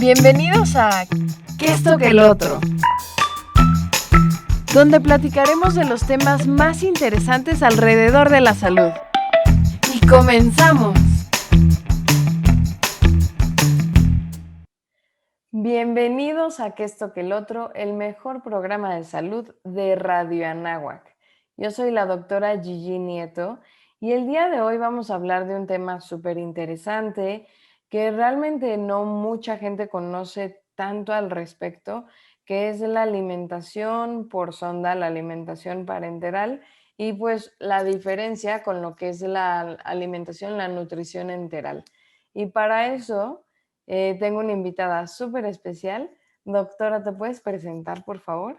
Bienvenidos a ¿Qué esto que el otro? Donde platicaremos de los temas más interesantes alrededor de la salud. ¡Y comenzamos! Bienvenidos a ¿Qué esto que el otro? El mejor programa de salud de Radio Anáhuac. Yo soy la doctora Gigi Nieto y el día de hoy vamos a hablar de un tema súper interesante que realmente no mucha gente conoce tanto al respecto, que es la alimentación por sonda, la alimentación parenteral y pues la diferencia con lo que es la alimentación, la nutrición enteral. Y para eso tengo una invitada súper especial. Doctora, ¿te puedes presentar, por favor?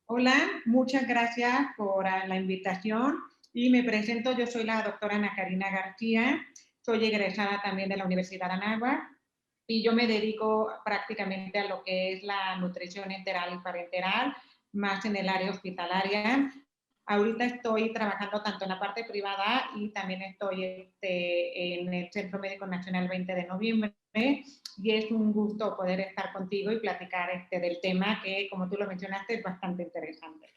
Hola, muchas gracias por la invitación y me presento, yo soy la doctora Ana Karina García, soy egresada también de la Universidad de Anáhuac y yo me dedico prácticamente a lo que es la nutrición enteral y parenteral, más en el área hospitalaria. Ahorita estoy trabajando tanto en la parte privada y también estoy en el Centro Médico Nacional 20 de noviembre y es un gusto poder estar contigo y platicar del tema que, como tú lo mencionaste, es bastante interesante.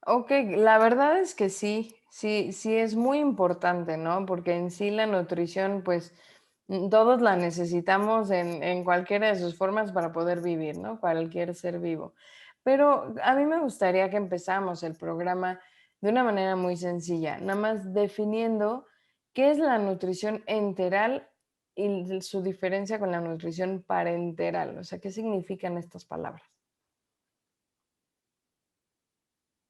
Ok, la verdad es que sí es muy importante, ¿no? Porque en sí la nutrición, pues todos la necesitamos en cualquiera de sus formas para poder vivir, ¿no? Cualquier ser vivo. Pero a mí me gustaría que empezáramos el programa de una manera muy sencilla, nada más definiendo qué es la nutrición enteral y su diferencia con la nutrición parenteral. O sea, ¿qué significan estas palabras?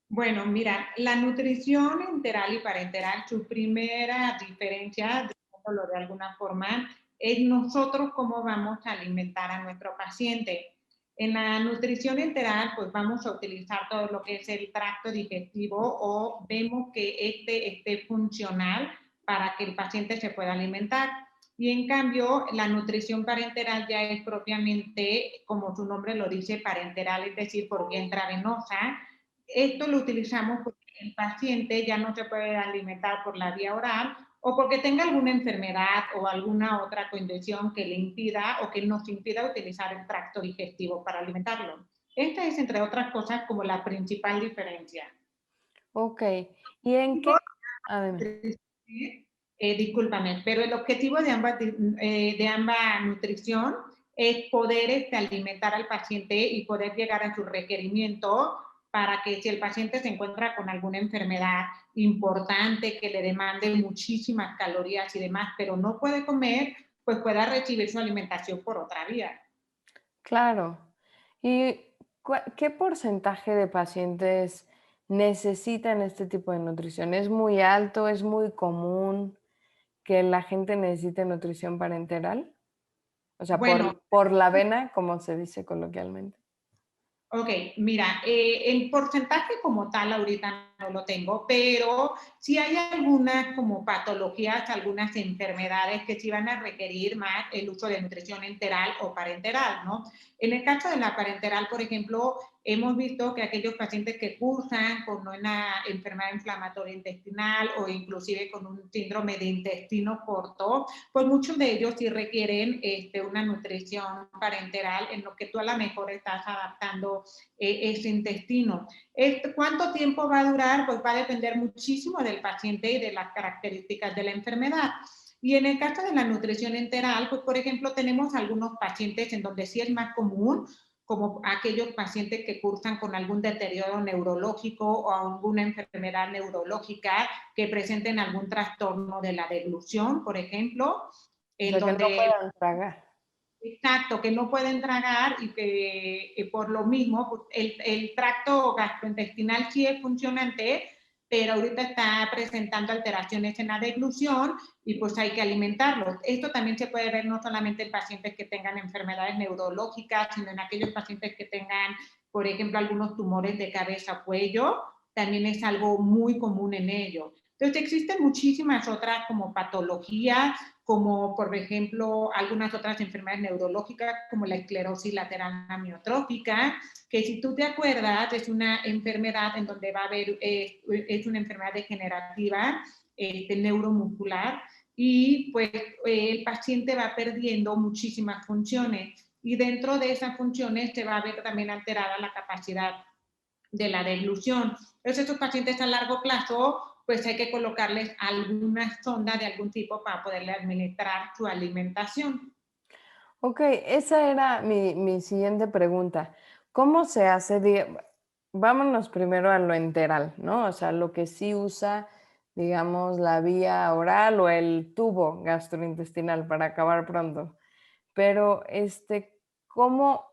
Bueno, mira, la nutrición enteral y parenteral, su primera diferencia, digámoslo de alguna forma, es nosotros cómo vamos a alimentar a nuestro paciente. En la nutrición enteral, pues vamos a utilizar todo lo que es el tracto digestivo o vemos que este esté funcional para que el paciente se pueda alimentar. Y en cambio, la nutrición parenteral ya es propiamente, como su nombre lo dice, parenteral, es decir, por vía intravenosa. Esto lo utilizamos porque el paciente ya no se puede alimentar por la vía oral o porque tenga alguna enfermedad o alguna otra condición que le impida o que nos impida utilizar el tracto digestivo para alimentarlo. Esta es, entre otras cosas, como la principal diferencia. Ok, ¿y en qué? Además. Discúlpame, pero el objetivo de ambas nutrición es poder alimentar al paciente y poder llegar a su requerimiento para que si el paciente se encuentra con alguna enfermedad importante que le demande muchísimas calorías y demás, pero no puede comer, pues pueda recibir su alimentación por otra vía. Claro. ¿Y qué porcentaje de pacientes necesitan este tipo de nutrición? ¿Es muy alto? ¿Es muy común que la gente necesite nutrición parenteral? O sea, Bueno, por la vena, como se dice coloquialmente. ok, mira, el porcentaje como tal ahorita no lo tengo, pero sí hay algunas como patologías, algunas enfermedades que sí van a requerir más el uso de nutrición enteral o parenteral, ¿no? En el caso de la parenteral, por ejemplo, hemos visto que aquellos pacientes que cursan con una enfermedad inflamatoria intestinal o inclusive con un síndrome de intestino corto, pues muchos de ellos sí requieren una nutrición parenteral en lo que tú a lo mejor estás adaptando ese intestino. ¿Cuánto tiempo va a durar? Pues va a depender muchísimo del paciente y de las características de la enfermedad. Y en el caso de la nutrición enteral, pues por ejemplo tenemos algunos pacientes en donde sí es más común, como aquellos pacientes que cursan con algún deterioro neurológico o alguna enfermedad neurológica que presenten algún trastorno de la deglución, por ejemplo, O en sea, que no donde puedan tragar. exacto, que no pueden tragar y que por lo mismo pues, el tracto gastrointestinal sí es funcionante, pero ahorita está presentando alteraciones en la deglución y pues hay que alimentarlos. Esto también se puede ver no solamente en pacientes que tengan enfermedades neurológicas, sino en aquellos pacientes que tengan, por ejemplo, algunos tumores de cabeza o cuello, también es algo muy común en ellos. Entonces existen muchísimas otras como patologías como por ejemplo algunas otras enfermedades neurológicas como la esclerosis lateral amiotrófica, que si tú te acuerdas es una enfermedad en donde va a haber, es una enfermedad degenerativa neuromuscular y pues el paciente va perdiendo muchísimas funciones y dentro de esas funciones se va a ver también alterada la capacidad de la deglución. Entonces, estos pacientes a largo plazo, pues hay que colocarles alguna sonda de algún tipo para poderle administrar su alimentación. Ok, esa era mi siguiente pregunta. ¿Cómo se hace? Vámonos primero a lo enteral, ¿no? O sea, lo que sí usa, digamos, la vía oral o el tubo gastrointestinal para acabar pronto. Pero, ¿cómo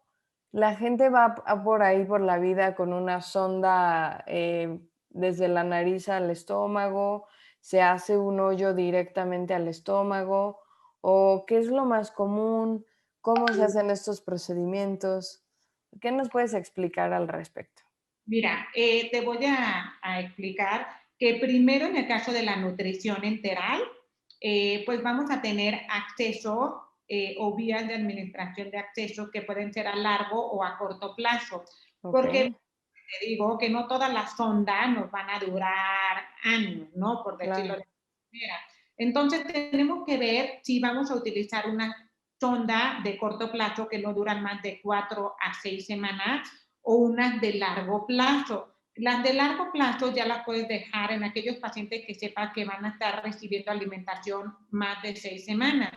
la gente va por ahí por la vida con una sonda desde la nariz al estómago? ¿Se hace un hoyo directamente al estómago? ¿O qué es lo más común? ¿Cómo se hacen estos procedimientos? ¿Qué nos puedes explicar al respecto? Mira, te voy a explicar que primero en el caso de la nutrición enteral, pues vamos a tener acceso o vías de administración de acceso que pueden ser a largo o a corto plazo. Ok, Porque te digo que no todas las sondas nos van a durar años, ¿no? Por decirlo claro. de alguna manera. Entonces tenemos que ver si vamos a utilizar una sonda de corto plazo que no duran más de 4 a 6 semanas o unas de largo plazo. Las de largo plazo ya las puedes dejar en aquellos pacientes que sepan que van a estar recibiendo alimentación más de 6 semanas.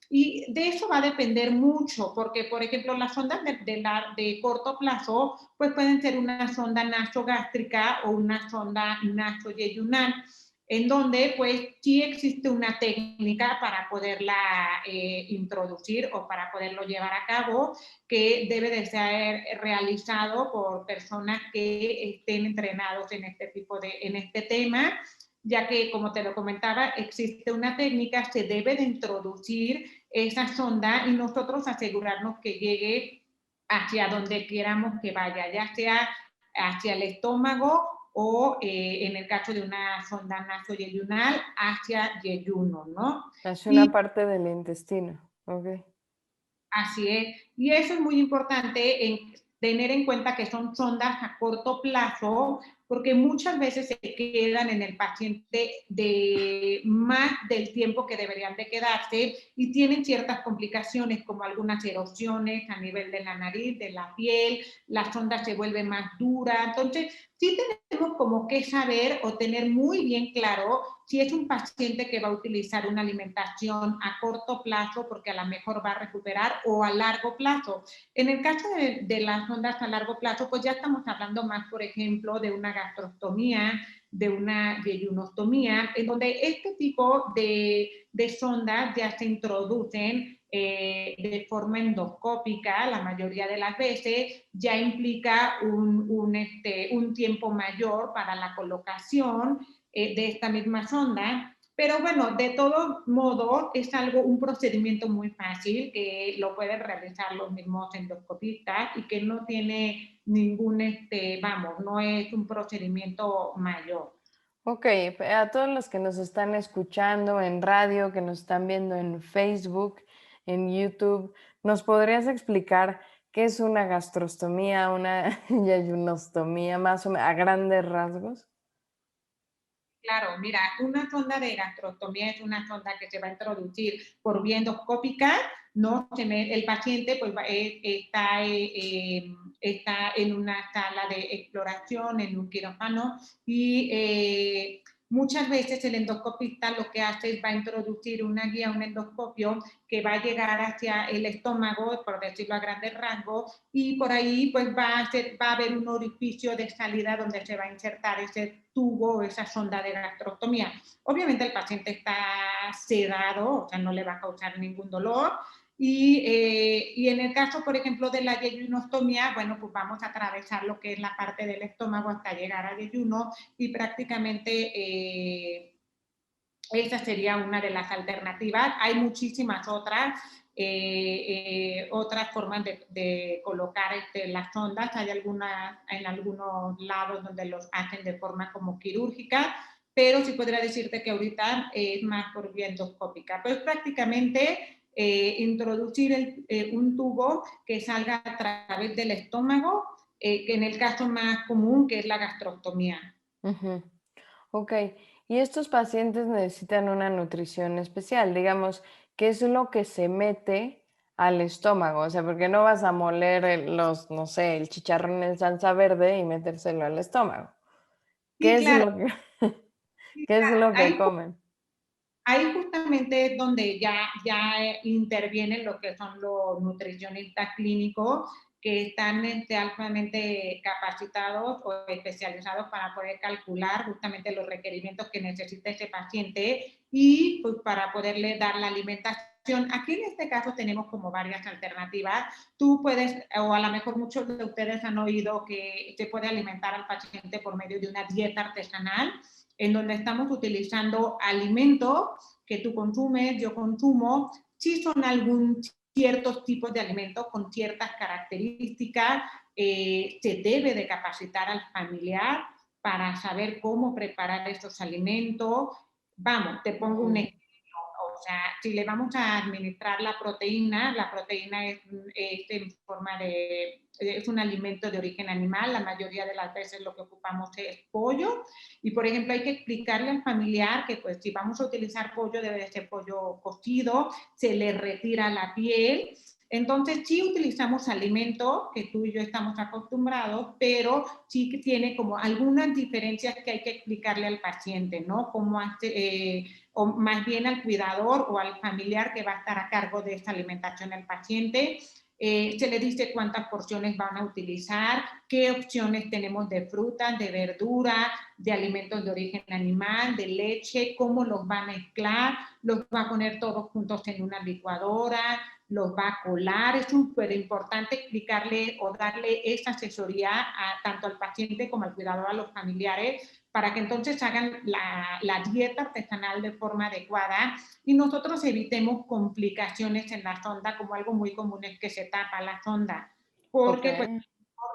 Y de eso va a depender mucho, porque, por ejemplo, las sondas de corto plazo, pues pueden ser una sonda nasogástrica o una sonda nasoyeyunal, en donde pues sí existe una técnica para poderla introducir o para poderlo llevar a cabo, que debe de ser realizado por personas que estén entrenados en este en este tema, ya que, como te lo comentaba, existe una técnica, se debe de introducir esa sonda y nosotros asegurarnos que llegue hacia donde queramos que vaya, ya sea hacia el estómago o en el caso de una sonda nasoyeyunal hacia yeyuno, ¿no? Hace Y una parte del intestino. Ok. así es. Y eso es muy importante en tener en cuenta que son sondas a corto plazo, porque muchas veces se quedan en el paciente de más del tiempo que deberían de quedarse y tienen ciertas complicaciones como algunas erosiones a nivel de la nariz, de la piel, la sonda se vuelve más dura. Entonces, sí tenemos como que saber o tener muy bien claro si es un paciente que va a utilizar una alimentación a corto plazo porque a lo mejor va a recuperar o a largo plazo. En el caso de las sondas a largo plazo, pues ya estamos hablando más, por ejemplo, de una gastrostomía, de una yeyunostomía, en donde este tipo de sondas ya se introducen de forma endoscópica la mayoría de las veces, ya implica un tiempo mayor para la colocación de esta misma sonda. Pero bueno, de todo modo es un procedimiento muy fácil que lo pueden realizar los mismos endoscopistas y que no tiene ningún, vamos, no es un procedimiento mayor. Ok, a todos los que nos están escuchando en radio, que nos están viendo en Facebook, en YouTube, ¿nos podrías explicar qué es una gastrostomía, una yayunostomía, más o menos, a grandes rasgos? Claro, mira, una sonda de gastrostomía es una sonda que se va a introducir por vía endoscópica, ¿no? El paciente pues está en una sala de exploración, en un quirófano, y muchas veces el endoscopista lo que hace es va a introducir una guía, un endoscopio que va a llegar hacia el estómago, por decirlo a grandes rasgos, y por ahí pues va a haber un orificio de salida donde se va a insertar ese tubo o esa sonda de gastrostomía. Obviamente el paciente está sedado, o sea, no le va a causar ningún dolor. Y en el caso, por ejemplo, de la yeyunostomía, bueno, pues vamos a atravesar lo que es la parte del estómago hasta llegar al yeyuno y prácticamente esa sería una de las alternativas. Hay muchísimas otras formas de colocar las sondas. Hay algunas en algunos lados donde los hacen de forma como quirúrgica, pero sí podría decirte que ahorita es más por vía endoscópica. Pues prácticamente introducir un tubo que salga a través del estómago, que en el caso más común que es la gastrostomía. Ujú. Ok, Y estos pacientes necesitan una nutrición especial, digamos, ¿qué es lo que se mete al estómago? O sea, porque no vas a moler los, no sé, el chicharrón en salsa verde y metérselo al estómago. ¿Qué Sí, es claro, lo que, sí, qué es claro. lo que comen? Ahí justamente es donde ya intervienen lo que son los nutricionistas clínicos que están altamente capacitados o especializados para poder calcular justamente los requerimientos que necesita ese paciente y pues, para poderle dar la alimentación. Aquí en este caso tenemos como varias alternativas. Tú puedes, o a lo mejor muchos de ustedes han oído que se puede alimentar al paciente por medio de una dieta artesanal, en donde estamos utilizando alimentos que tú consumes, yo consumo, sí son algún ciertos tipos de alimentos con ciertas características, se debe de capacitar al familiar para saber cómo preparar estos alimentos. Vamos, te pongo un ejemplo. O sea, si le vamos a administrar la proteína es en forma de, es un alimento de origen animal, la mayoría de las veces lo que ocupamos es pollo, y por ejemplo hay que explicarle al familiar que pues si vamos a utilizar pollo debe de ser pollo cocido, se le retira la piel. Entonces sí utilizamos alimentos que tú y yo estamos acostumbrados, pero sí que tiene como algunas diferencias que hay que explicarle al paciente, ¿no? Cómo hace, o más bien al cuidador o al familiar que va a estar a cargo de esta alimentación al paciente. Se le dice cuántas porciones van a utilizar, qué opciones tenemos de frutas, de verduras, de alimentos de origen animal, de leche, cómo los va a mezclar, los va a poner todos juntos en una licuadora, los va a colar. Es súper importante explicarle o darle esa asesoría tanto al paciente como al cuidador, a los familiares, para que entonces hagan la dieta artesanal de forma adecuada y nosotros evitemos complicaciones en la sonda, como algo muy común es que se tapa la sonda, Ok. porque pues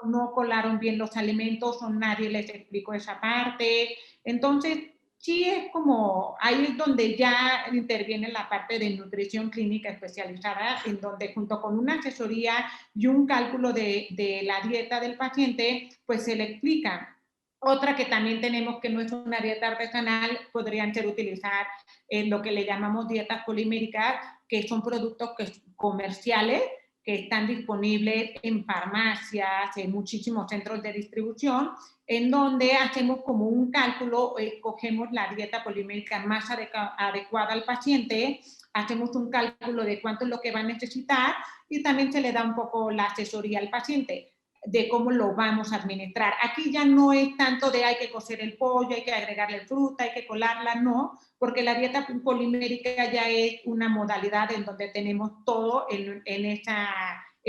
no colaron bien los alimentos o nadie les explicó esa parte. Entonces, sí es como, ahí es donde ya interviene la parte de nutrición clínica especializada, en donde junto con una asesoría y un cálculo de la dieta del paciente, pues se le explica. Otra que también tenemos que no es una dieta artesanal, podrían ser utilizar lo que le llamamos dietas poliméricas, que son productos comerciales que están disponibles en farmacias, en muchísimos centros de distribución, en donde hacemos como un cálculo, escogemos la dieta polimérica más adecuada al paciente, hacemos un cálculo de cuánto es lo que va a necesitar y también se le da un poco la asesoría al paciente de cómo lo vamos a administrar. Aquí ya no es tanto de hay que cocer el pollo, hay que agregarle fruta, hay que colarla, no, porque la dieta polimérica ya es una modalidad en donde tenemos todo en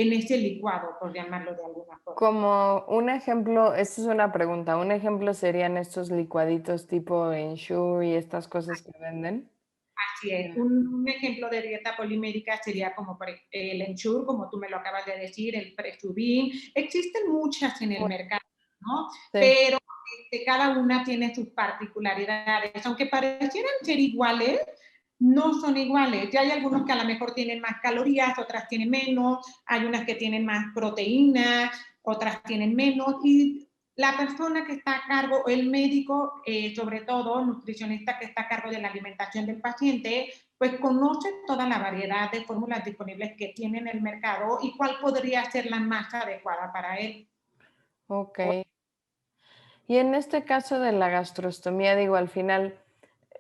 ese licuado, por llamarlo de alguna forma. Como un ejemplo, esta es una pregunta, un ejemplo serían estos licuaditos tipo Ensure y estas cosas que venden. Así es. Ya. Un ejemplo de dieta polimérica sería como el Ensure, como tú me lo acabas de decir, el Presubin. Existen muchas en el mercado, ¿no? Sí. Pero cada una tiene sus particularidades. Aunque parecieran ser iguales, no son iguales. Ya hay algunos que a lo mejor tienen más calorías, otras tienen menos, hay unas que tienen más proteínas, otras tienen menos, y la persona que está a cargo, el médico, sobre todo nutricionista que está a cargo de la alimentación del paciente, pues conoce toda la variedad de fórmulas disponibles que tiene en el mercado y cuál podría ser la más adecuada para él. Ok. Y en este caso de la gastrostomía, digo, al final,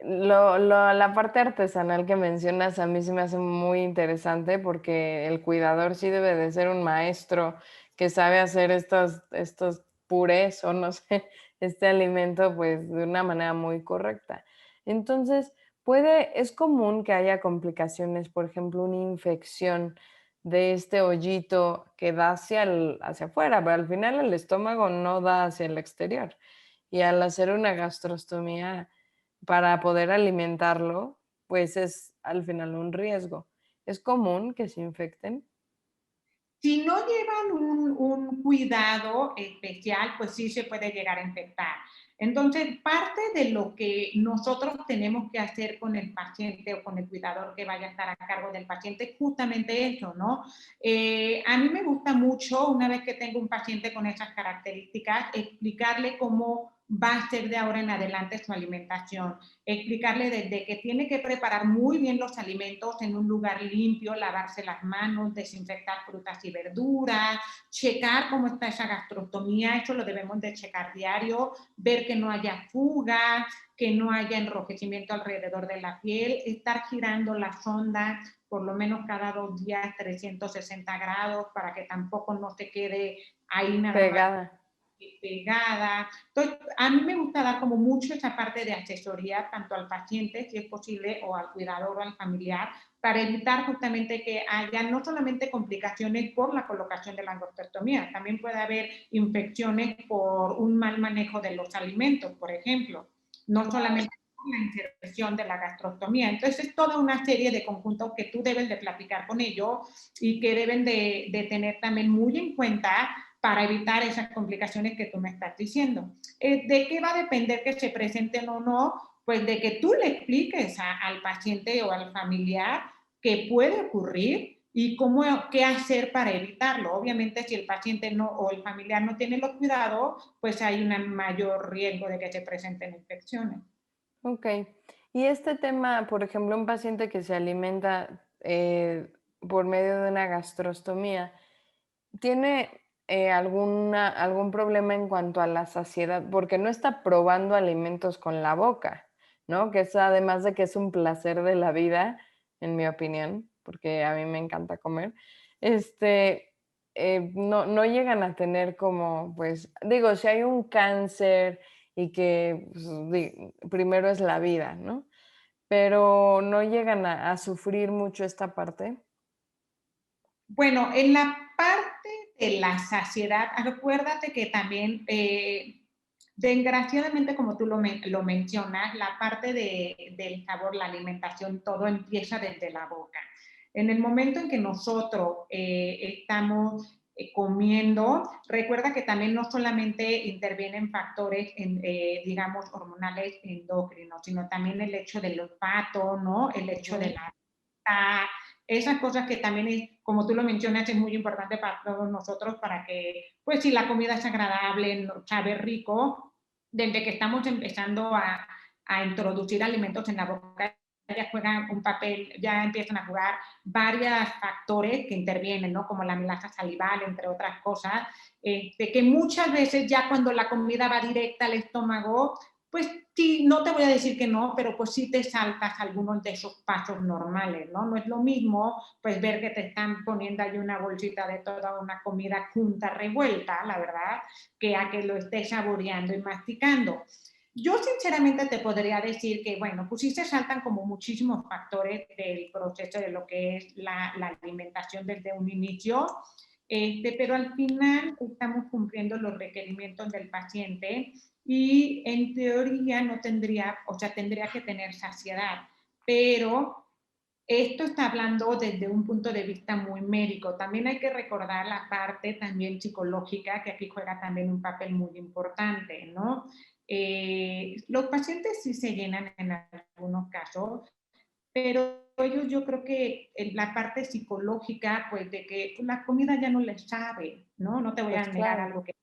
la parte artesanal que mencionas a mí se me hace muy interesante porque el cuidador sí debe de ser un maestro que sabe hacer estos purés o no sé, este alimento pues de una manera muy correcta. Entonces, es común que haya complicaciones, por ejemplo, una infección de este hoyito que da hacia afuera, pero al final el estómago no da hacia el exterior. Y al hacer una gastrostomía para poder alimentarlo, pues es al final un riesgo. ¿Es común que se infecten? Si no llevan un cuidado especial, pues sí se puede llegar a infectar. Entonces, parte de lo que nosotros tenemos que hacer con el paciente o con el cuidador que vaya a estar a cargo del paciente es justamente eso, ¿no? A mí me gusta mucho, una vez que tengo un paciente con esas características, explicarle cómo va a ser de ahora en adelante su alimentación. Explicarle desde que tiene que preparar muy bien los alimentos en un lugar limpio, lavarse las manos, desinfectar frutas y verduras, checar cómo está esa gastrostomía, eso lo debemos de checar diario, ver que no haya fuga, que no haya enrojecimiento alrededor de la piel, estar girando la sonda por lo menos cada 2 días 360 grados para que tampoco no se quede ahí nada más Pegada. pegada. Entonces, a mí me gusta dar como mucho esa parte de asesoría tanto al paciente, si es posible, o al cuidador o al familiar, para evitar justamente que haya no solamente complicaciones por la colocación de la gastrectomía, también puede haber infecciones por un mal manejo de los alimentos, por ejemplo, no solamente la inserción de la gastrostomía. Entonces, es toda una serie de conjuntos que tú debes de platicar con ellos y que deben de tener también muy en cuenta para evitar esas complicaciones que tú me estás diciendo. ¿De qué va a depender que se presenten o no? Pues de que tú le expliques al paciente o al familiar qué puede ocurrir y cómo, qué hacer para evitarlo. Obviamente, si el paciente no o el familiar no tiene los cuidados, pues hay un mayor riesgo de que se presenten infecciones. Ok. Y este tema, por ejemplo, un paciente que se alimenta por medio de una gastrostomía, ¿tiene algún problema en cuanto a la saciedad? Porque no está probando alimentos con la boca, ¿no? Que es además de que es un placer de la vida, en mi opinión, porque a mí me encanta comer. Este, no llegan a tener como, pues, digo, si hay un cáncer y que pues, primero es la vida, ¿no? Pero no llegan a sufrir mucho esta parte. Bueno, en la parte de la saciedad, acuérdate que también, desgraciadamente, como tú lo mencionas, la parte del sabor, la alimentación, todo empieza desde la boca. En el momento en que nosotros estamos comiendo, recuerda que también no solamente intervienen factores, digamos, hormonales endocrinos, sino también el hecho del olfato, ¿no? El hecho de Ujú. la esas cosas que también, es, como tú lo mencionas, es muy importante para todos nosotros para que, pues si la comida es agradable, sabe rico, desde que estamos empezando a introducir alimentos en la boca, ya juegan un papel, ya empiezan a jugar varios factores que intervienen, ¿no? Como la amilasa salival, entre otras cosas, de que muchas veces ya cuando la comida va directa al estómago, pues sí, no te voy a decir que no, pero pues sí te saltas algunos de esos pasos normales, ¿no? No es lo mismo, pues ver que te están poniendo ahí una bolsita de toda una comida junta, revuelta, la verdad, que a que lo estés saboreando y masticando. Yo sinceramente te podría decir que, bueno, pues sí se saltan como muchísimos factores del proceso de lo que es la alimentación desde un inicio, pero al final estamos cumpliendo los requerimientos del paciente y en teoría no tendría, o sea, tendría que tener saciedad, pero esto está hablando desde un punto de vista muy médico. También hay que recordar la parte también psicológica, que aquí juega también un papel muy importante, ¿no? Los pacientes sí se llenan en algunos casos, pero ellos yo creo que la parte psicológica, pues de que la comida ya no les sabe, ¿no? No te voy a Pues negar claro. algo que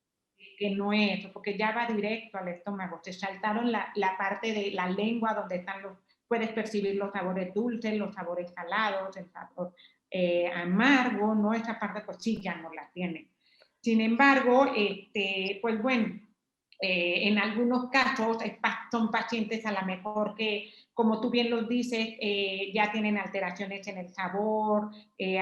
no es, porque ya va directo al estómago. Se saltaron la parte de la lengua donde están puedes percibir los sabores dulces, los sabores salados, el sabor amargo, ¿no? Esa parte pues sí ya no la tiene. Sin embargo, pues bueno, en algunos casos son pacientes a lo mejor que, como tú bien los dices, ya tienen alteraciones en el sabor,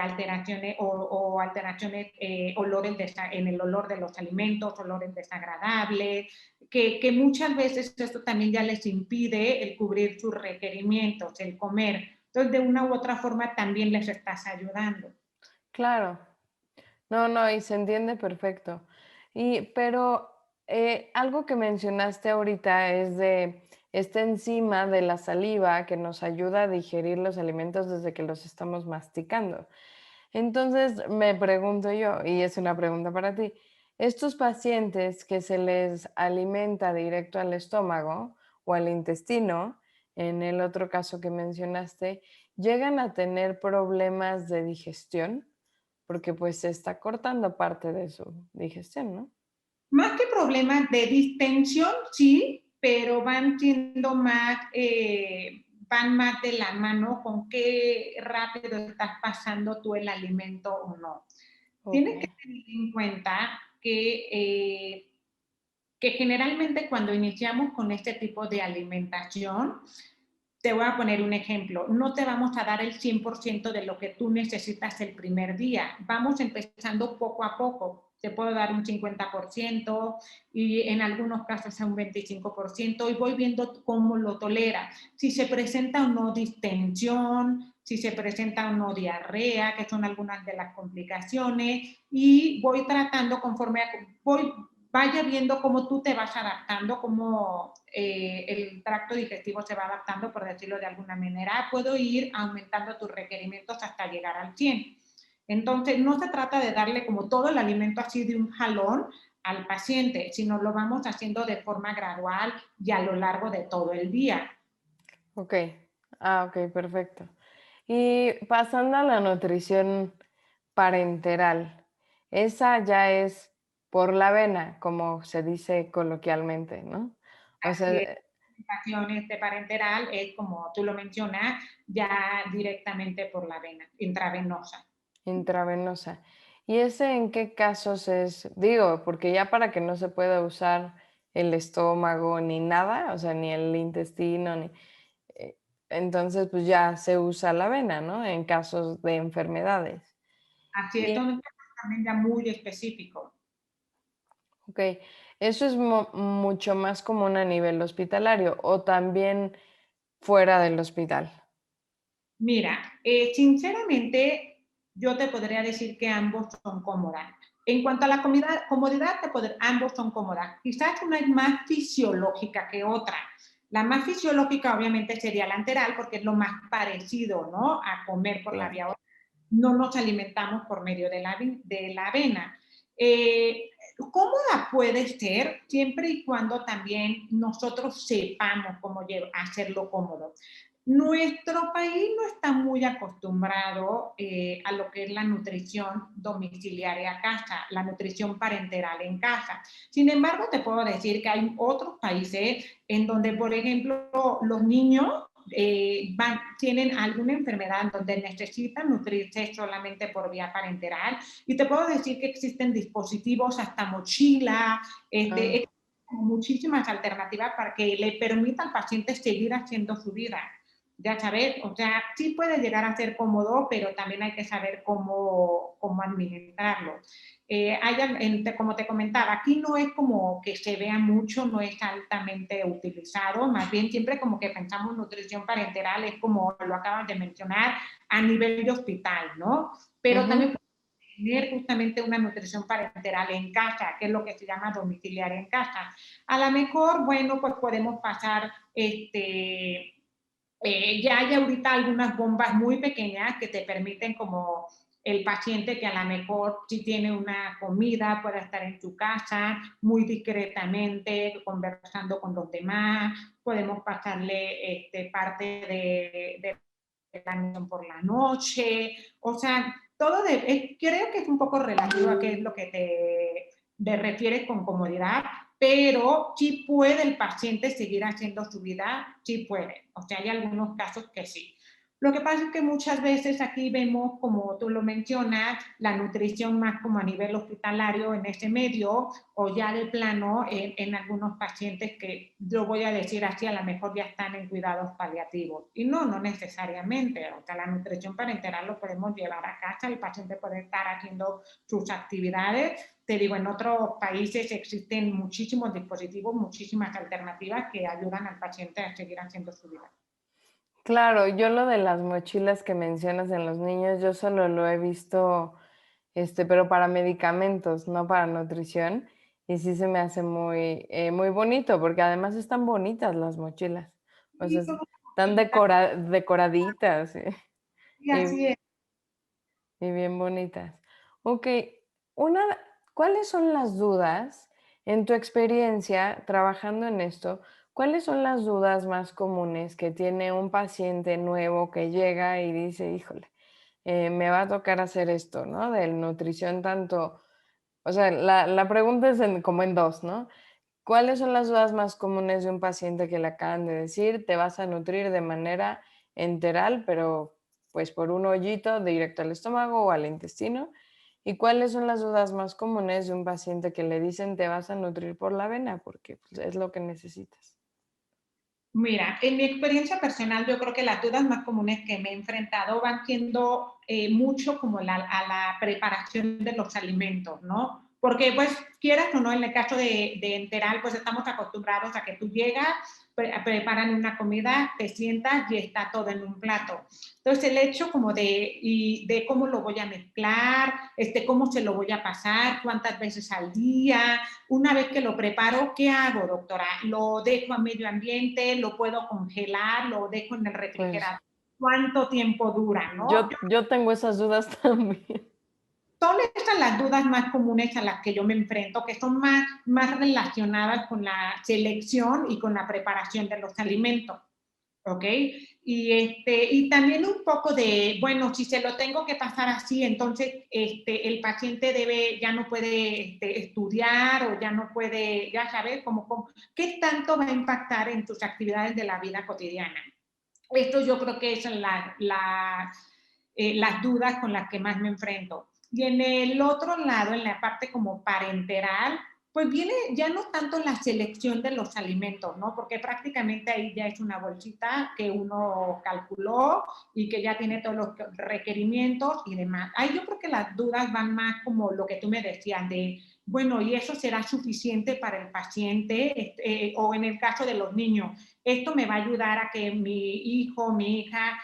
alteraciones o alteraciones, olores en el olor de los alimentos, olores desagradables, que muchas veces esto también ya les impide el cubrir sus requerimientos, el comer. Entonces, de una u otra forma también les estás ayudando. Claro. No, no, y se entiende perfecto. Pero algo que mencionaste ahorita es de esta enzima de la saliva que nos ayuda a digerir los alimentos desde que los estamos masticando. Entonces me pregunto yo, y es una pregunta para ti, estos pacientes que se les alimenta directo al estómago o al intestino, en el otro caso que mencionaste, ¿llegan a tener problemas de digestión? Porque pues se está cortando parte de su digestión, ¿no? Más que problemas de distensión, sí, pero van más de la mano con qué rápido estás pasando tú el alimento o no. Ok, Tienes que tener en cuenta que generalmente cuando iniciamos con este tipo de alimentación, te voy a poner un ejemplo, no te vamos a dar el 100% de lo que tú necesitas el primer día, vamos empezando poco a poco. Te puedo dar un 50% y en algunos casos a un 25% y voy viendo cómo lo tolera. Si se presenta o no distensión, si se presenta o no diarrea, que son algunas de las complicaciones, y voy tratando vaya viendo cómo tú te vas adaptando, cómo el tracto digestivo se va adaptando, por decirlo de alguna manera. Puedo ir aumentando tus requerimientos hasta llegar al 100. Entonces, no se trata de darle como todo el alimento así de un jalón al paciente, sino lo vamos haciendo de forma gradual y a lo largo de todo el día. ok. Ah, ok, perfecto. Y pasando a la nutrición parenteral, esa ya es por la vena, como se dice coloquialmente, ¿no? O Así sea, es, la alimentación parenteral es, como tú lo mencionas, ya directamente por la vena, intravenosa. intravenosa. ¿Y ese en qué casos es? Digo, porque ya para que no se pueda usar el estómago ni nada, o sea, ni el intestino, ni... eh, entonces, pues ya se usa la avena, ¿no? En casos de enfermedades. Así es, Y, son también ya muy específicos. ok, eso es mucho más común a nivel hospitalario o también fuera del hospital. Mira, sinceramente, yo te podría decir que ambos son cómodas. En cuanto a la comodidad, ambos son cómodas. Quizás una es más fisiológica que otra. La más fisiológica, obviamente, sería la enteral, porque es lo más parecido, ¿no? A comer por la Claro. vía oral. No nos alimentamos por medio de la avena. Eh, Cómoda puede ser siempre y cuando también nosotros sepamos cómo hacerlo cómodo. Nuestro país no está muy acostumbrado a lo que es la nutrición domiciliaria a casa, la nutrición parenteral en casa. Sin embargo, te puedo decir que hay otros países en donde, por ejemplo, los niños tienen alguna enfermedad donde necesitan nutrirse solamente por vía parenteral. Y te puedo decir que existen dispositivos, hasta mochila, Ah, muchísimas alternativas para que le permita al paciente seguir haciendo su vida. Ya sabes, o sea, sí puede llegar a ser cómodo, pero también hay que saber cómo administrarlo. Como te comentaba, aquí no es como que se vea mucho, no es altamente utilizado, más bien siempre como que pensamos nutrición parenteral, es como lo acabas de mencionar, a nivel de hospital, ¿no? Pero ujú. también tener justamente una nutrición parenteral en casa, que es lo que se llama domiciliaria en casa. A lo mejor, bueno, pues podemos pasar ya hay ahorita algunas bombas muy pequeñas que te permiten, como el paciente que a lo mejor si tiene una comida pueda estar en tu casa muy discretamente conversando con los demás, podemos pasarle parte de la misión por la noche, o sea, creo que es un poco relativo a qué es lo que te refieres con comodidad, pero sí puede el paciente seguir haciendo su vida, sí puede. O sea, hay algunos casos que sí. Lo que pasa es que muchas veces aquí vemos, como tú lo mencionas, la nutrición más como a nivel hospitalario en ese medio, o ya de plano en algunos pacientes que, yo voy a decir así, a lo mejor ya están en cuidados paliativos. Y no necesariamente. O sea, la nutrición parenteral lo podemos llevar a casa, el paciente puede estar haciendo sus actividades. Te digo, en otros países existen muchísimos dispositivos, muchísimas alternativas que ayudan al paciente a seguir haciendo su vida. Claro, yo lo de las mochilas que mencionas en los niños, yo solo lo he visto, pero para medicamentos, no para nutrición. Y sí se me hace muy, muy bonito, porque además están bonitas las mochilas. O sea, Y son están bonitas, decoraditas, y y, así es. y bien bonitas. Ok, una, ¿cuáles son las dudas en tu experiencia trabajando en esto? ¿Cuáles son las dudas más comunes que tiene un paciente nuevo que llega y dice, híjole, me va a tocar hacer esto, ¿no? De nutrición tanto O sea, la pregunta es como en dos, ¿no? ¿Cuáles son las dudas más comunes de un paciente que le acaban de decir? Te vas a nutrir de manera enteral, pero pues por un hoyito directo al estómago o al intestino. ¿Y cuáles son las dudas más comunes de un paciente que le dicen te vas a nutrir por la avena? Porque pues, es lo que necesitas. Mira, en mi experiencia personal, yo creo que las dudas más comunes que me he enfrentado van siendo mucho como a la preparación de los alimentos, ¿no? Porque, pues, quieras o no, en el caso de enteral, pues estamos acostumbrados a que tú llegas, preparan una comida, te sientas y está todo en un plato. Entonces, el hecho como de cómo lo voy a mezclar, cómo se lo voy a pasar, cuántas veces al día, una vez que lo preparo, ¿qué hago, doctora? ¿Lo dejo a medio ambiente? ¿Lo puedo congelar? ¿Lo dejo en el Pues refrigerador? ¿Cuánto tiempo dura, no? yo tengo esas dudas también. Son estas las dudas más comunes a las que yo me enfrento, que son más relacionadas con la selección y con la preparación de los alimentos. ¿Ok? Y también un poco de, bueno, si se lo tengo que pasar así, entonces el paciente ya no puede estudiar o ya no puede, ya sabes, ¿qué tanto va a impactar en tus actividades de la vida cotidiana? Esto yo creo que son las dudas con las que más me enfrento. Y en el otro lado, en la parte como parenteral, pues viene ya no tanto la selección de los alimentos, ¿no? Porque prácticamente ahí ya es una bolsita que uno calculó y que ya tiene todos los requerimientos y demás. Ahí yo creo que las dudas van más como lo que tú me decías de, bueno, ¿y eso será suficiente para el paciente? O en el caso de los niños, esto me va a ayudar a que mi hijo, mi hija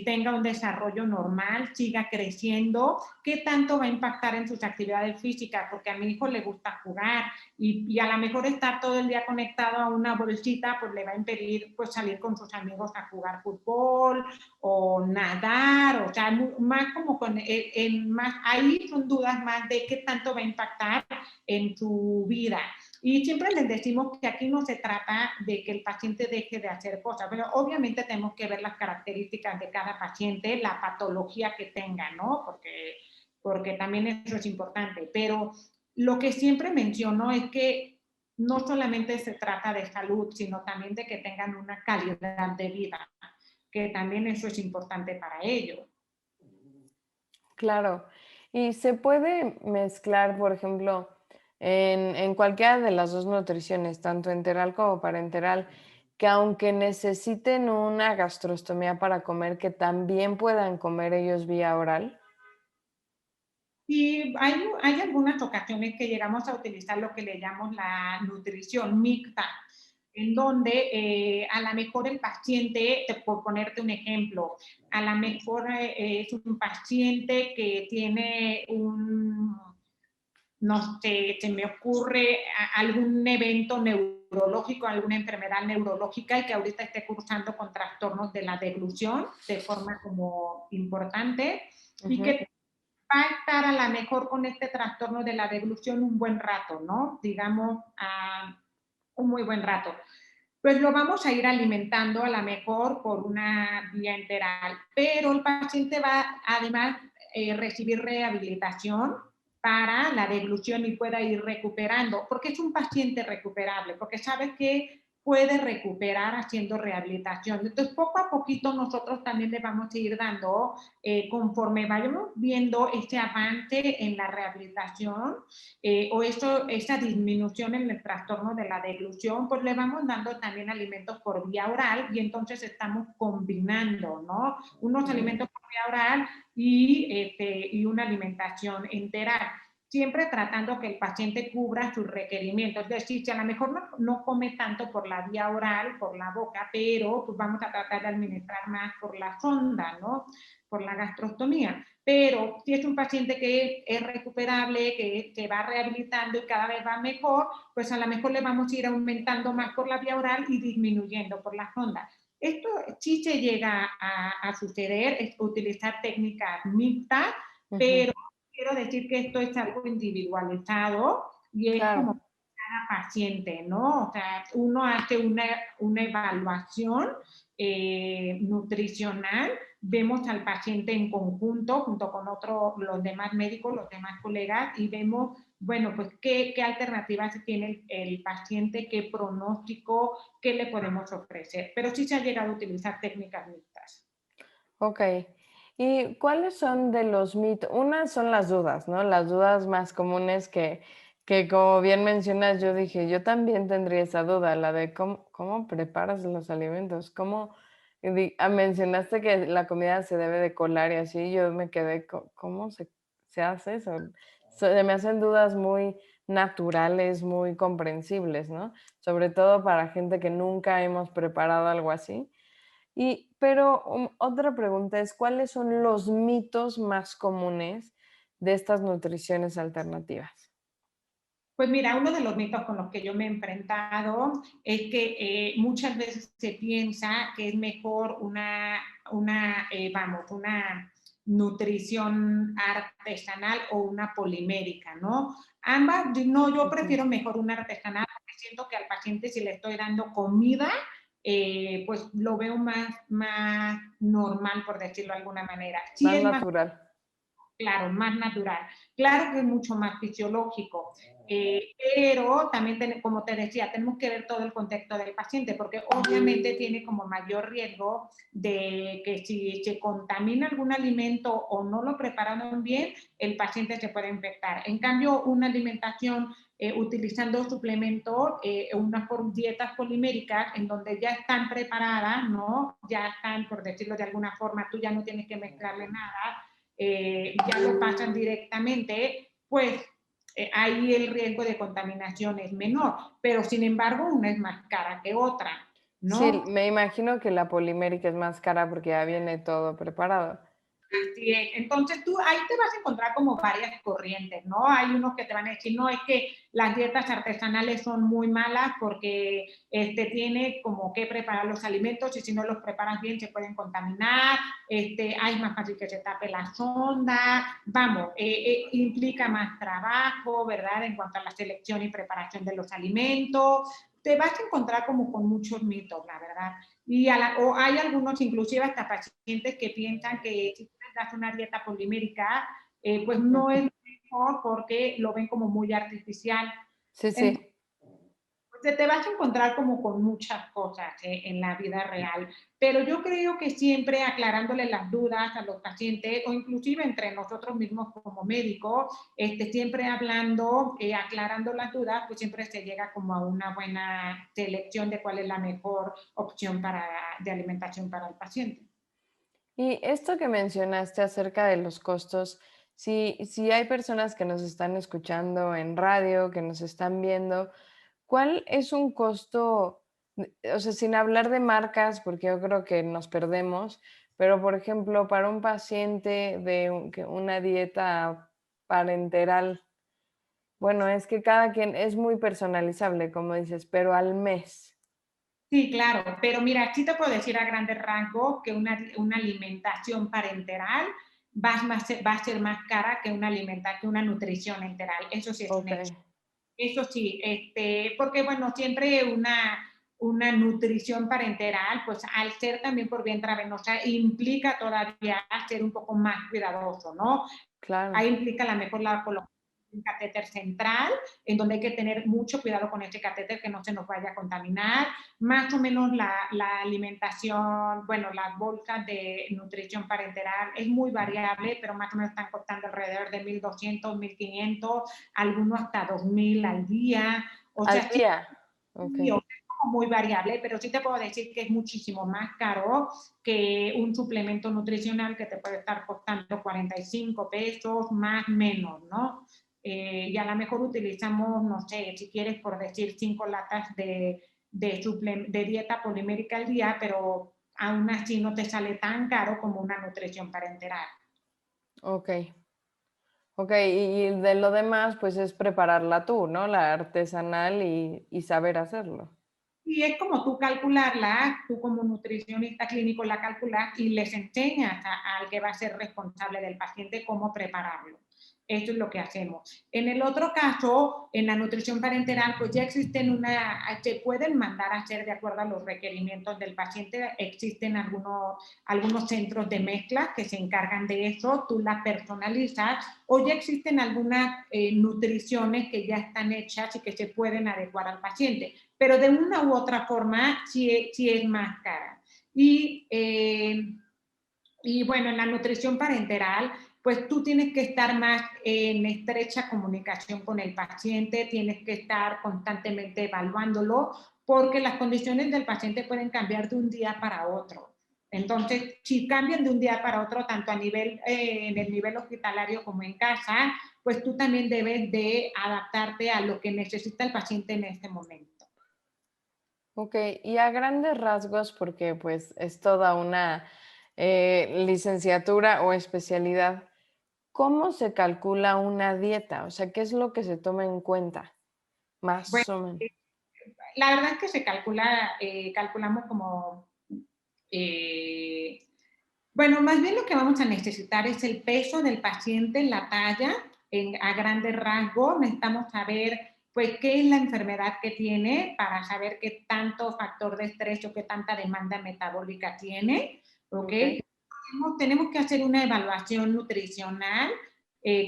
tenga un desarrollo normal, siga creciendo. ¿Qué tanto va a impactar en sus actividades físicas? Porque a mi hijo le gusta jugar y a lo mejor estar todo el día conectado a una bolsita, pues le va a impedir pues, salir con sus amigos a jugar fútbol o nadar, o sea, más como más, ahí son dudas más de qué tanto va a impactar en su vida. Y siempre les decimos que aquí no se trata de que el paciente deje de hacer cosas, pero obviamente tenemos que ver las características de cada paciente, la patología que tenga, ¿no? Porque también eso es importante. Pero lo que siempre menciono es que no solamente se trata de salud, sino también de que tengan una calidad de vida, que también eso es importante para ellos. Claro. Y se puede mezclar, por ejemplo, en cualquiera de las dos nutriciones, tanto enteral como parenteral, que aunque necesiten una gastrostomía para comer, que también puedan comer ellos vía oral. Y hay algunas ocasiones que llegamos a utilizar lo que le llamamos la nutrición mixta, en donde a lo mejor el paciente, por ponerte un ejemplo, a lo mejor es un paciente que tiene no sé, se me ocurre algún evento neurológico, alguna enfermedad neurológica y que ahorita esté cursando con trastornos de la deglución de forma como importante y Ujú. que va a estar a lo mejor con este trastorno de la deglución un buen rato, ¿no? Digamos, un muy buen rato. Pues lo vamos a ir alimentando a lo mejor por una vía enteral, pero el paciente va además recibir rehabilitación para la deglución y pueda ir recuperando, porque es un paciente recuperable, porque sabes que puede recuperar haciendo rehabilitación. Entonces, poco a poquito nosotros también le vamos a ir dando, conforme vayamos viendo este avance en la rehabilitación esa disminución en el trastorno de la deglución, pues le vamos dando también alimentos por vía oral y entonces estamos combinando, ¿no? Unos alimentos por vía oral y una alimentación enteral, siempre tratando que el paciente cubra sus requerimientos. Es decir, si a lo mejor no come tanto por la vía oral, por la boca, pero pues vamos a tratar de administrar más por la sonda, ¿no? Por la gastrostomía. Pero si es un paciente que es recuperable, que va rehabilitando y cada vez va mejor, pues a lo mejor le vamos a ir aumentando más por la vía oral y disminuyendo por la sonda. Esto sí se llega a suceder, es utilizar técnicas mixtas, Ujú. pero quiero decir que esto es algo individualizado y es como Claro. cada paciente, ¿no? O sea, uno hace una evaluación nutricional vemos al paciente en conjunto, junto con los demás médicos, los demás colegas, y vemos, bueno, pues qué alternativas tiene el paciente, qué pronóstico, qué le podemos ofrecer. Pero sí se ha llegado a utilizar técnicas mixtas. Ok. ¿Y cuáles son de los mitos? Unas son las dudas, ¿no? Las dudas más comunes que como bien mencionas, yo dije, yo también tendría esa duda, la de cómo preparas los alimentos, mencionaste que la comida se debe de colar y así, yo me quedé, ¿cómo se hace eso? Se me hacen dudas muy naturales, muy comprensibles, ¿no? Sobre todo para gente que nunca hemos preparado algo así. Pero otra pregunta es, ¿cuáles son los mitos más comunes de estas nutriciones alternativas? Pues mira, uno de los mitos con los que yo me he enfrentado es que muchas veces se piensa que es mejor una nutrición artesanal o una polimérica, ¿no? Ambas, no, yo Ujú. prefiero mejor una artesanal porque siento que al paciente si le estoy dando comida, pues lo veo más normal, por decirlo de alguna manera. Sí Más es más. natural. Claro, más natural. Claro que es mucho más fisiológico, pero también, como te decía, tenemos que ver todo el contexto del paciente, porque obviamente tiene como mayor riesgo de que si se contamina algún alimento o no lo prepararon bien, el paciente se puede infectar. En cambio, una alimentación utilizando suplementos, unas dietas poliméricas en donde ya están preparadas, ¿no? Ya están, por decirlo de alguna forma, tú ya no tienes que mezclarle nada, ya lo pasan directamente, pues ahí el riesgo de contaminación es menor, pero sin embargo una es más cara que otra, Sí, ¿no? me imagino que la polimérica es más cara porque ya viene todo preparado. Así es. Entonces tú ahí te vas a encontrar como varias corrientes, ¿no? Hay unos que te van a decir, no, es que las dietas artesanales son muy malas porque tiene como que preparar los alimentos y si no los preparas bien se pueden contaminar, hay más fácil que se tape la sonda, vamos, implica más trabajo, ¿verdad? En cuanto a la selección y preparación de los alimentos, te vas a encontrar como con muchos mitos, la verdad. O hay algunos, inclusive hasta pacientes que piensan que si tú les das una dieta polimérica, pues no Ujú. es mejor porque lo ven como muy artificial. Sí, Entonces, sí. te vas a encontrar como con muchas cosas en la vida real, pero yo creo que siempre aclarándole las dudas a los pacientes o inclusive entre nosotros mismos como médicos, siempre hablando, aclarando las dudas, pues siempre se llega como a una buena selección de cuál es la mejor opción de alimentación para el paciente. Y esto que mencionaste acerca de los costos, si hay personas que nos están escuchando en radio, que nos están viendo, ¿cuál es un costo? O sea, sin hablar de marcas, porque yo creo que nos perdemos, pero por ejemplo, para un paciente de una dieta parenteral, bueno, es que cada quien es muy personalizable, como dices, pero al mes. Sí, claro, pero mira, sí te puedo decir a grandes rasgos que una alimentación parenteral va a ser más cara que que una nutrición enteral. Eso sí es un Ok, hecho. Eso sí, porque bueno, siempre una nutrición parenteral, pues al ser también por vía intravenosa, implica todavía ser un poco más cuidadoso, ¿no? claro. Ahí implica la mejor la colocación de un catéter central, en donde hay que tener mucho cuidado con este catéter que no se nos vaya a contaminar. Más o menos la alimentación, bueno, las bolsas de nutrición parenteral es muy variable, pero más o menos están costando alrededor de 1,200, 1,500, algunos hasta 2,000 al día. O Al sea, sí, día. Ok. es como muy variable, pero sí te puedo decir que es muchísimo más caro que un suplemento nutricional que te puede estar costando 45 pesos, más menos, ¿no? Y a lo mejor utilizamos, no sé, si quieres por decir 5 latas de dieta polimérica al día, pero aún así no te sale tan caro como una nutrición parenteral. Ok. Ok, y de lo demás, pues es prepararla tú, ¿no? La artesanal y saber hacerlo. Y es como tú calcularla, tú como nutricionista clínico la calculas y les enseñas al que va a ser responsable del paciente cómo prepararlo. Esto es lo que hacemos. En el otro caso, en la nutrición parenteral, pues ya se pueden mandar a hacer de acuerdo a los requerimientos del paciente. Existen algunos centros de mezcla que se encargan de eso, tú la personalizas, o ya existen algunas nutriciones que ya están hechas y que se pueden adecuar al paciente, pero de una u otra forma sí es más cara. Y bueno, en la nutrición parenteral, pues tú tienes que estar más en estrecha comunicación con el paciente, tienes que estar constantemente evaluándolo, porque las condiciones del paciente pueden cambiar de un día para otro. Entonces, si cambian de un día para otro, tanto en el nivel hospitalario como en casa, pues tú también debes de adaptarte a lo que necesita el paciente en este momento. Ok, y a grandes rasgos, porque pues es toda una licenciatura o especialidad, ¿cómo se calcula una dieta? O sea, ¿qué es lo que se toma en cuenta? Bueno, Más o menos. la verdad es que calculamos como eh, bueno, más bien lo que vamos a necesitar es el peso del paciente, la talla, a grandes rasgos. Necesitamos saber, pues, qué es la enfermedad que tiene para saber qué tanto factor de estrés o qué tanta demanda metabólica tiene, ¿ok? Ok. Tenemos que hacer una evaluación nutricional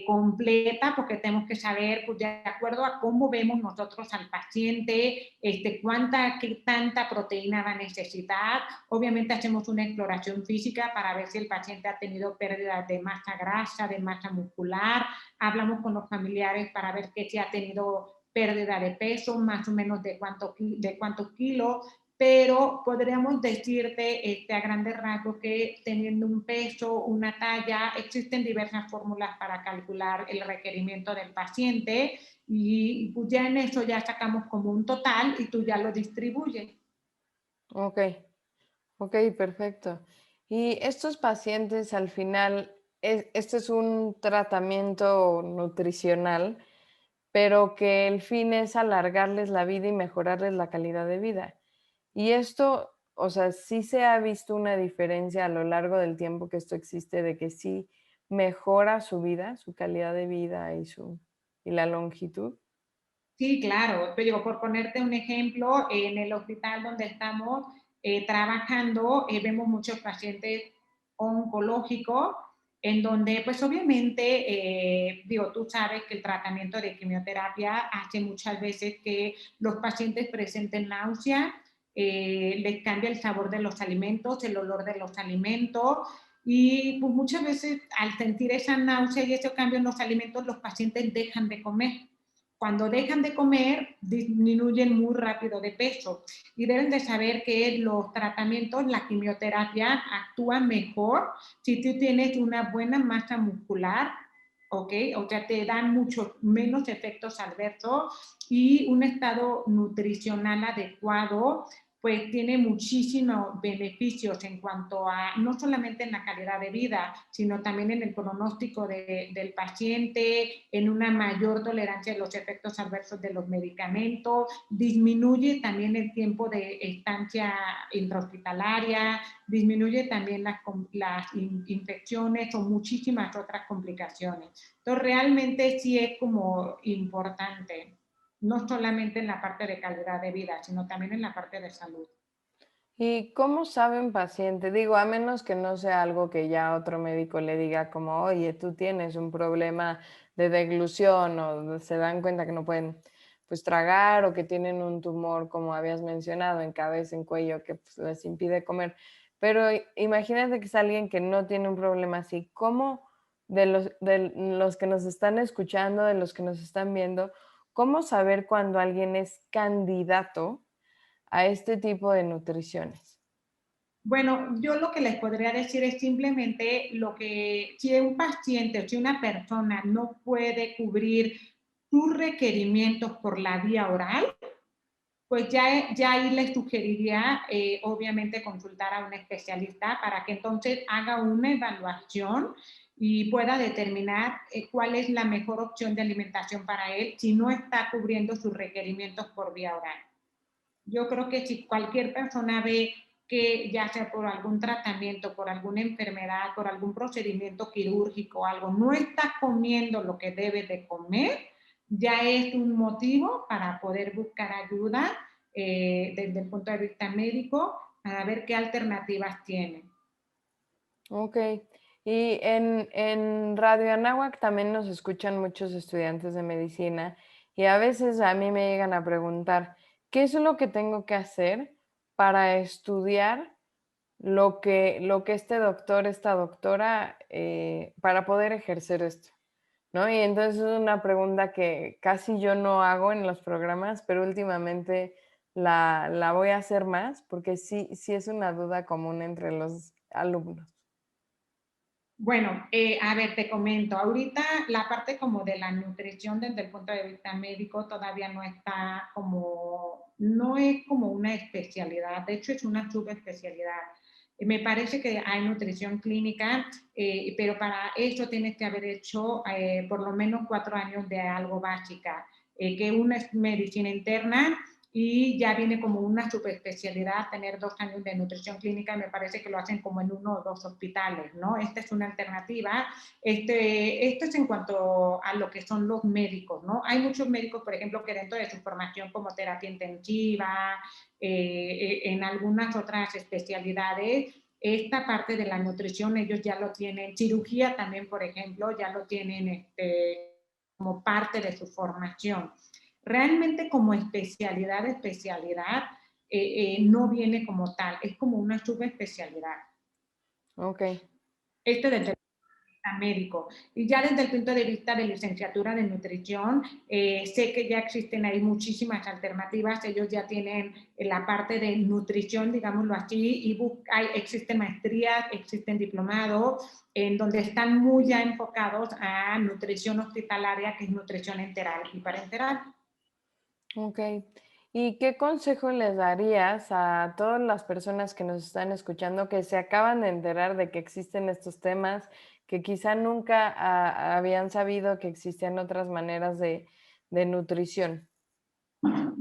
completa, porque tenemos que saber, pues, de acuerdo a cómo vemos nosotros al paciente, qué tanta proteína va a necesitar. Obviamente hacemos una exploración física para ver si el paciente ha tenido pérdidas de masa grasa, de masa muscular. Hablamos con los familiares para ver que si ha tenido pérdida de peso, más o menos de cuántos kilos, pero podríamos decirte a grandes rasgos que teniendo un peso, una talla, existen diversas fórmulas para calcular el requerimiento del paciente y pues ya en eso ya sacamos como un total y tú ya lo distribuyes. Ok, ok, perfecto. Y estos pacientes al final, este es un tratamiento nutricional, pero que el fin es alargarles la vida y mejorarles la calidad de vida. Y esto, o sea, sí se ha visto una diferencia a lo largo del tiempo que esto existe, de que sí mejora su vida, su calidad de vida y la longitud. Sí, claro. Te digo, por ponerte un ejemplo, en el hospital donde estamos trabajando, vemos muchos pacientes oncológicos, en donde, pues obviamente, digo, tú sabes que el tratamiento de quimioterapia hace muchas veces que los pacientes presenten náusea, les cambia el sabor de los alimentos, el olor de los alimentos, y pues muchas veces al sentir esa náusea y ese cambio en los alimentos, los pacientes dejan de comer. Cuando dejan de comer, disminuyen muy rápido de peso y deben de saber que los tratamientos, la quimioterapia, actúa mejor si tú tienes una buena masa muscular, ¿ok? O sea, te dan mucho menos efectos adversos y un estado nutricional adecuado, pues tiene muchísimos beneficios en cuanto a, no solamente en la calidad de vida, sino también en el pronóstico del paciente, en una mayor tolerancia de los efectos adversos de los medicamentos, disminuye también el tiempo de estancia intrahospitalaria, disminuye también las infecciones o muchísimas otras complicaciones. Entonces, realmente sí es como importante, no solamente en la parte de calidad de vida, sino también en la parte de salud. ¿Y cómo sabe un paciente? Digo, a menos que no sea algo que ya otro médico le diga como, oye, tú tienes un problema de deglución o se dan cuenta que no pueden pues tragar o que tienen un tumor, como habías mencionado, en cabeza, en cuello, que pues, les impide comer. Pero imagínate que es alguien que no tiene un problema así. ¿Cómo de los que nos están escuchando, de los que nos están viendo, cómo saber cuando alguien es candidato a este tipo de nutriciones? Bueno, yo lo que les podría decir es simplemente si un paciente o si una persona no puede cubrir sus requerimientos por la vía oral, pues ya ahí les sugeriría, obviamente, consultar a un especialista para que entonces haga una evaluación y pueda determinar cuál es la mejor opción de alimentación para él si no está cubriendo sus requerimientos por vía oral. Yo creo que si cualquier persona ve que ya sea por algún tratamiento, por alguna enfermedad, por algún procedimiento quirúrgico o algo, no está comiendo lo que debe de comer, ya es un motivo para poder buscar ayuda desde el punto de vista médico para ver qué alternativas tienen. Ok. Y en Radio Anáhuac también nos escuchan muchos estudiantes de medicina y a veces a mí me llegan a preguntar, ¿qué es lo que tengo que hacer para estudiar lo que este doctor, esta doctora, para poder ejercer esto? ¿No? Y entonces es una pregunta que casi yo no hago en los programas, pero últimamente la voy a hacer más porque sí es una duda común entre los alumnos. Bueno, a ver, te comento, ahorita la parte como de la nutrición desde el punto de vista médico todavía no está como, no es como una especialidad, de hecho es una subespecialidad. Me parece que hay nutrición clínica, pero para eso tienes que haber hecho por lo menos 4 años de algo básica, que una es medicina interna y ya viene como una subespecialidad tener 2 años de nutrición clínica, me parece que lo hacen como en 1 o 2 hospitales, ¿no? Esta es una alternativa. Esto es en cuanto a lo que son los médicos, ¿no? Hay muchos médicos, por ejemplo, que dentro de su formación como terapia intensiva, en algunas otras especialidades, esta parte de la nutrición ellos ya lo tienen, cirugía también, por ejemplo, ya lo tienen como parte de su formación. Realmente como especialidad, no viene como tal, es como una subespecialidad. Ok, Desde el punto de vista médico. Y ya desde el punto de vista de licenciatura de nutrición, sé que ya existen ahí muchísimas alternativas, ellos ya tienen la parte de nutrición, digámoslo así, y existen maestrías, existen diplomados, en donde están muy ya enfocados a nutrición hospitalaria, que es nutrición enteral y parenteral. ok. ¿Y qué consejo les darías a todas las personas que nos están escuchando que se acaban de enterar de que existen estos temas, que quizá nunca habían sabido que existían otras maneras de nutrición?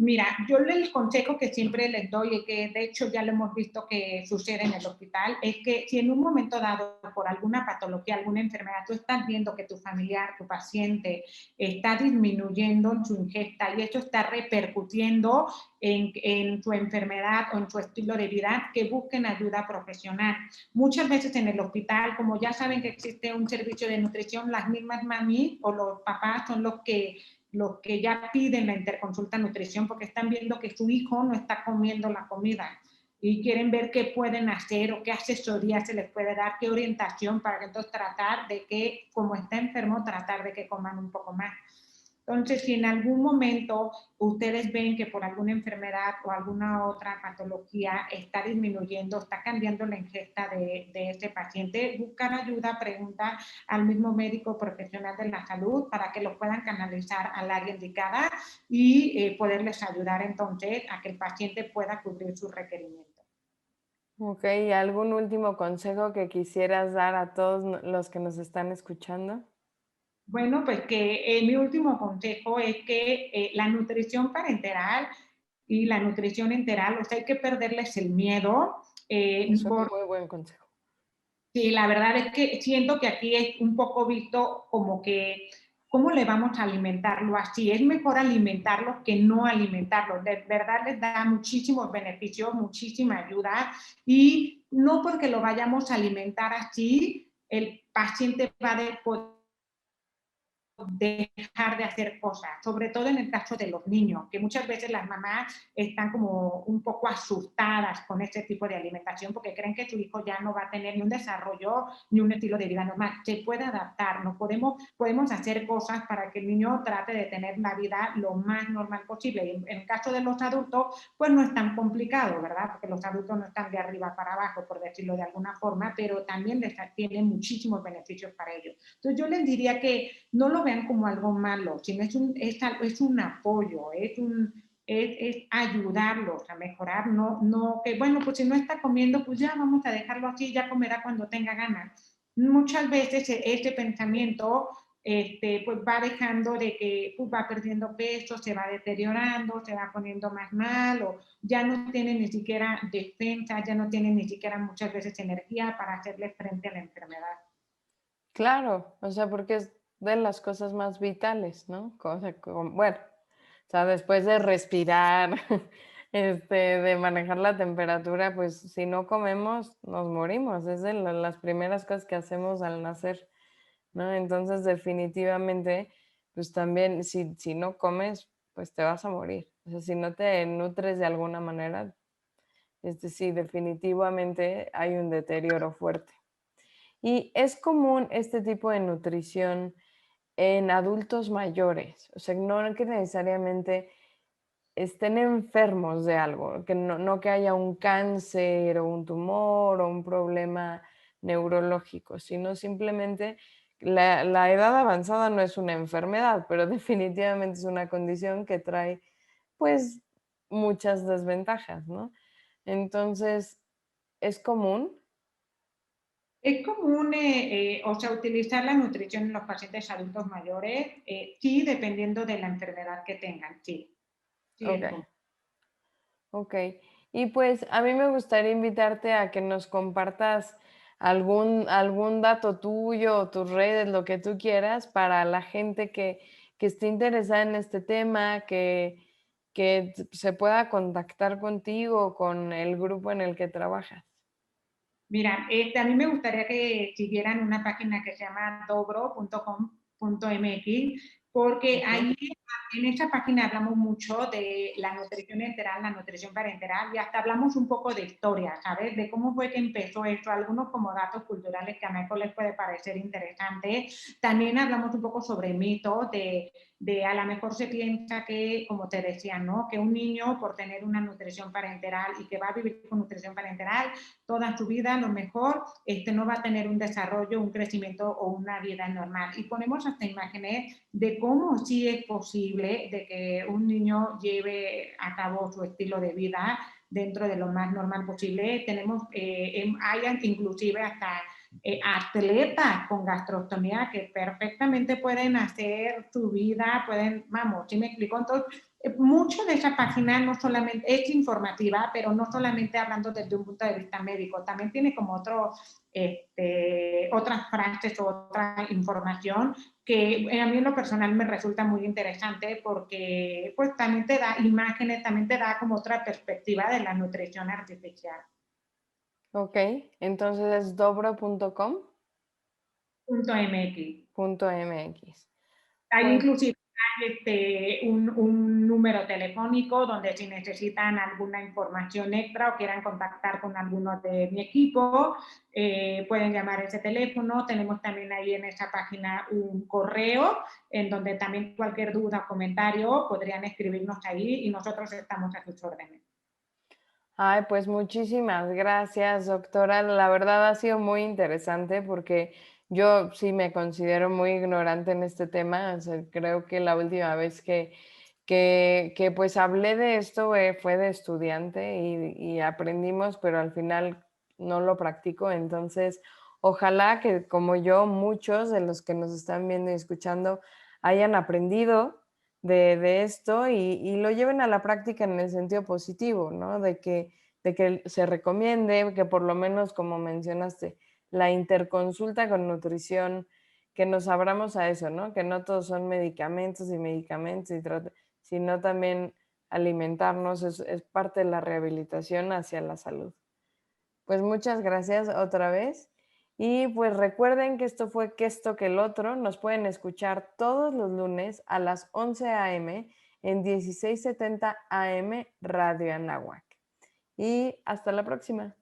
Mira, yo el consejo que siempre les doy y que de hecho ya lo hemos visto que sucede en el hospital es que si en un momento dado por alguna patología, alguna enfermedad, tú estás viendo que tu familiar, tu paciente está disminuyendo en su ingesta y esto está repercutiendo en su enfermedad o en su estilo de vida, que busquen ayuda profesional. Muchas veces en el hospital, como ya saben que existe un servicio de nutrición, las mismas mami o los papás son los que ya piden la interconsulta nutrición porque están viendo que su hijo no está comiendo la comida y quieren ver qué pueden hacer o qué asesoría se les puede dar, qué orientación para entonces tratar de que, como está enfermo, tratar de que coman un poco más. Entonces, si en algún momento ustedes ven que por alguna enfermedad o alguna otra patología está disminuyendo, está cambiando la ingesta de este paciente, buscar ayuda, preguntar al mismo médico profesional de la salud para que lo puedan canalizar al área indicada y poderles ayudar entonces a que el paciente pueda cubrir sus requerimientos. Ok, ¿y algún último consejo que quisieras dar a todos los que nos están escuchando? Bueno, pues que mi último consejo es que la nutrición parenteral y la nutrición enteral, o sea, hay que perderles el miedo, Es un por muy buen consejo. sí, la verdad es que siento que aquí es un poco visto como que, ¿cómo le vamos a alimentarlo así? Es mejor alimentarlo que no alimentarlo. De verdad les da muchísimos beneficios, muchísima ayuda y no porque lo vayamos a alimentar así, el paciente va a poder dejar de hacer cosas, sobre todo en el caso de los niños, que muchas veces las mamás están como un poco asustadas con este tipo de alimentación porque creen que su hijo ya no va a tener ni un desarrollo ni un estilo de vida normal. Se puede adaptar, no podemos hacer cosas para que el niño trate de tener la vida lo más normal posible. Y en el caso de los adultos, pues no es tan complicado, ¿verdad? Porque los adultos no están de arriba para abajo, por decirlo de alguna forma, pero también tienen muchísimos beneficios para ellos. Entonces yo les diría que no lo vean como algo malo, sino es un apoyo, es ayudarlos a mejorar, no que bueno, pues si no está comiendo, pues ya vamos a dejarlo así, ya comerá cuando tenga ganas. Muchas veces este pensamiento pues va dejando de que pues, va perdiendo peso, se va deteriorando, se va poniendo más mal, o ya no tiene ni siquiera defensa, ya no tiene ni siquiera muchas veces energía para hacerle frente a la enfermedad. Claro, o sea, porque es de las cosas más vitales, ¿no? Bueno, o sea, después de respirar, de manejar la temperatura, pues si no comemos, nos morimos. Es de las primeras cosas que hacemos al nacer, ¿no? Entonces, definitivamente, pues también si no comes, pues te vas a morir. O sea, si no te nutres de alguna manera, sí, definitivamente hay un deterioro fuerte. Y es común este tipo de nutrición en adultos mayores, o sea, no que necesariamente estén enfermos de algo, que no que haya un cáncer o un tumor o un problema neurológico, sino simplemente la edad avanzada no es una enfermedad, pero definitivamente es una condición que trae, pues, muchas desventajas, ¿no? Entonces, ¿es común? Es común, o sea, utilizar la nutrición en los pacientes adultos mayores, sí, dependiendo de la enfermedad que tengan, sí, sí es Ok. común. Ok, y pues a mí me gustaría invitarte a que nos compartas algún dato tuyo o tus redes, lo que tú quieras, para la gente que esté interesada en este tema, que se pueda contactar contigo o con el grupo en el que trabajas. Mira, a mí me gustaría que siguieran una página que se llama dobro.com.mx, porque Ok, ahí en esa página hablamos mucho de la nutrición enteral, la nutrición parenteral, y hasta hablamos un poco de historia, ¿sabes? De cómo fue que empezó esto, algunos como datos culturales que a Michael les puede parecer interesante. También hablamos un poco sobre mitos de a lo mejor se piensa que, como te decía, ¿no? Que un niño por tener una nutrición parenteral y que va a vivir con nutrición parenteral toda su vida, a lo mejor no va a tener un desarrollo, un crecimiento o una vida normal. Y ponemos hasta imágenes de cómo sí es posible de que un niño lleve a cabo su estilo de vida dentro de lo más normal posible. Tenemos, hay inclusive hasta atletas con gastrostomía que perfectamente pueden hacer su vida, pueden, vamos, ¿sí me explico? Entonces, mucho de esa página no solamente es informativa, pero no solamente hablando desde un punto de vista médico, también tiene como otras frases o otra información que a mí en lo personal me resulta muy interesante porque pues también te da imágenes, también te da como otra perspectiva de la nutrición artificial. ok, entonces es dobro.com.mx. .mx. Hay Pues inclusive un número telefónico donde si necesitan alguna información extra o quieran contactar con alguno de mi equipo, pueden llamar a ese teléfono. Tenemos también ahí en esa página un correo en donde también cualquier duda o comentario podrían escribirnos ahí y nosotros estamos a sus órdenes. Ay, pues muchísimas gracias, doctora. La verdad ha sido muy interesante porque yo sí me considero muy ignorante en este tema. O sea, creo que la última vez que pues hablé de esto fue de estudiante y aprendimos, pero al final no lo practico. Entonces, ojalá que como yo, muchos de los que nos están viendo y escuchando hayan aprendido de esto y lo lleven a la práctica en el sentido positivo, ¿no? De que se recomiende, que por lo menos, como mencionaste, la interconsulta con nutrición, que nos abramos a eso, ¿no? Que no todos son medicamentos y medicamentos, sino también alimentarnos, es parte de la rehabilitación hacia la salud. Pues muchas gracias otra vez. Y pues recuerden que esto fue Que esto que el otro. Nos pueden escuchar todos los lunes a las 11 a.m. en 1670 AM Radio Anáhuac. Y hasta la próxima.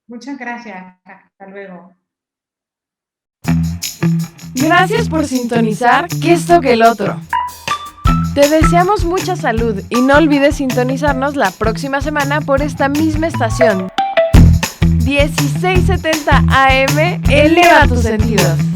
Muchas gracias. Hasta luego. Gracias por sintonizar Que esto que el otro. Te deseamos mucha salud y no olvides sintonizarnos la próxima semana por esta misma estación. 1670 AM, eleva tus sentidos.